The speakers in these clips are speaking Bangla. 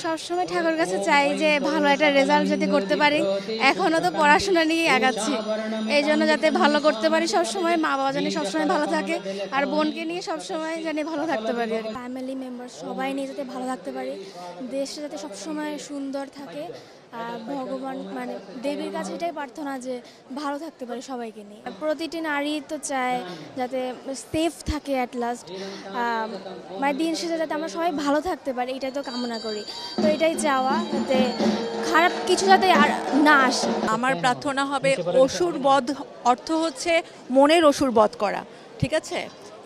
সবসময় ঠাকুরের কাছে চাই যে ভালো একটা রেজাল্ট যাতে করতে পারি। এখনও তো পড়াশোনা নিয়ে আগাচ্ছি, এই জন্য যাতে ভালো করতে পারি সবসময়, মা বাবা জানি সবসময় ভালো থাকে, আর বোনকে নিয়ে সবসময় জানি ভালো থাকতে পারি। ফ্যামিলি মেম্বার সবাই নিয়ে যাতে ভালো থাকতে পারি, দেশটা যাতে সবসময় সুন্দর থাকে। ভগবান মানে দেবীর কাছে এটাই প্রার্থনা যে ভালো থাকতে পারে সবাইকে নিয়ে। প্রতিটি নারী তো চায় যাতে সেফ থাকে অ্যাট লাস্ট, মানে দিন শেষে যাতে আমরা সবাই ভালো থাকতে পারি, এটাই তো কামনা করি। তো এটাই চাওয়া যাতে খারাপ কিছু যাতে আর না আসে। আমার প্রার্থনা হবে অসুর বধ অর্থ হচ্ছে মনের অসুর বধ করা, ঠিক আছে?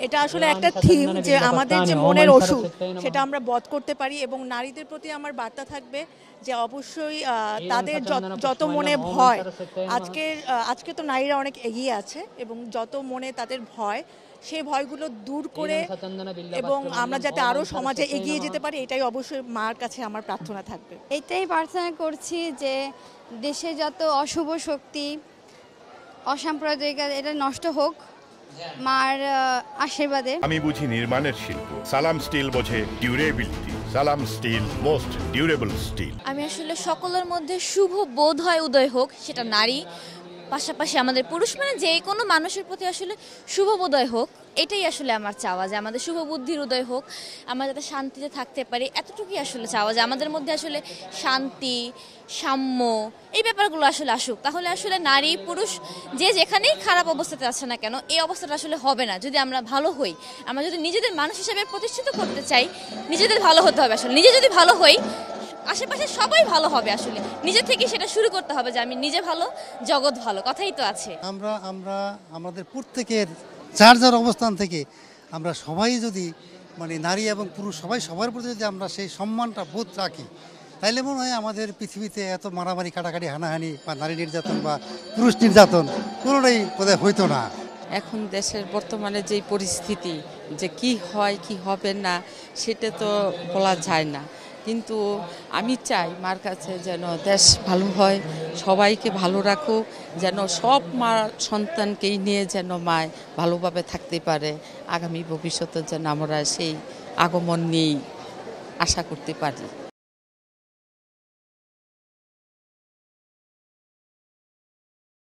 এটা আসলে একটা থিম যে আমাদের যে মনের অসুর সেটা আমরা বধ করতে পারি। এবং নারীদের প্রতি আমার বার্তা থাকবে যে অবশ্যই তাদের যত মনে ভয়, আজকে তো নারীরা অনেক এগিয়ে আছে, এবং যত মনে তাদের ভয়, সেই ভয়গুলো দূর করে এবং আমরা যাতে আরও সমাজে এগিয়ে যেতে পারি, এটাই অবশ্যই মার কাছে আমার প্রার্থনা থাকবে। এটাই প্রার্থনা করছি যে দেশে যত অশুভ শক্তি, অসাম্প্রদায়িকতা এটা নষ্ট হোক মার আশীর্বাদে। আমি বুঝি নির্মাণের শিল্প, সালাম স্টিল বোঝে ডিউরেবিলিটি। সালাম স্টিল, মোস্ট ডিউরেবল স্টিল। আমি আসলে সকলের মধ্যে শুভ বোধ হয় উদয় হোক, সেটা নারী পাশাপাশি আমাদের পুরুষ, মানে যে কোনো মানুষের প্রতি আসলে শুভ বোধয় হোক, এটাই আসলে আমার চাওয়া যে আমাদের শুভ বুদ্ধির উদয় হোক, আমরা যাতে শান্তিতে থাকতে পারি, এতটুকুই আসলে চাওয়া যে আমাদের মধ্যে আসলে শান্তি, সাম্য এই ব্যাপারগুলো আসলে আসুক। তাহলে আসলে নারী পুরুষ যে যেখানেই খারাপ অবস্থাতে আছে না কেন, এই অবস্থাটা আসলে হবে না যদি আমরা ভালো হই। আমরা যদি নিজেদের মানুষ হিসেবে প্রতিষ্ঠিত করতে চাই, নিজেদের ভালো হতে হবে। আসলে নিজে যদি ভালো হই, আশেপাশে সবাই ভালো হবে। আসলে নিজে থেকে সেটা শুরু করতে হবে যে আমি নিজে ভালো, জগৎ ভালো, কথাই তো আছে। আমরা আমাদের প্রত্যেকের যার যার অবস্থান থেকে আমরা সবাই যদি মানে নারী এবং পুরুষ সবার প্রতি যদি আমরা সেই সম্মানটা বোধ রাখি, তাইলে মনে হয় আমাদের পৃথিবীতে এত মারামারি, কাটাকাটি, হানাহানি বা নারী নির্যাতন বা পুরুষ নির্যাতন কোনোটাই বোধহয় হইতো না। এখন দেশের বর্তমানে যেই পরিস্থিতি, যে কি হয় কি হবে না সেটা তো বলা যায় না, কিন্তু আমি চাই মার কাছে যেন দেশ ভালো হয়, সবাইকে ভালো রাখুক, যেন সব মা সন্তানকেই নিয়ে যেন মায় ভালোভাবে থাকতে পারে। আগামী ভবিষ্যতে যেন আমরা সেই আগমন নিয়েই আশা করতে পারি।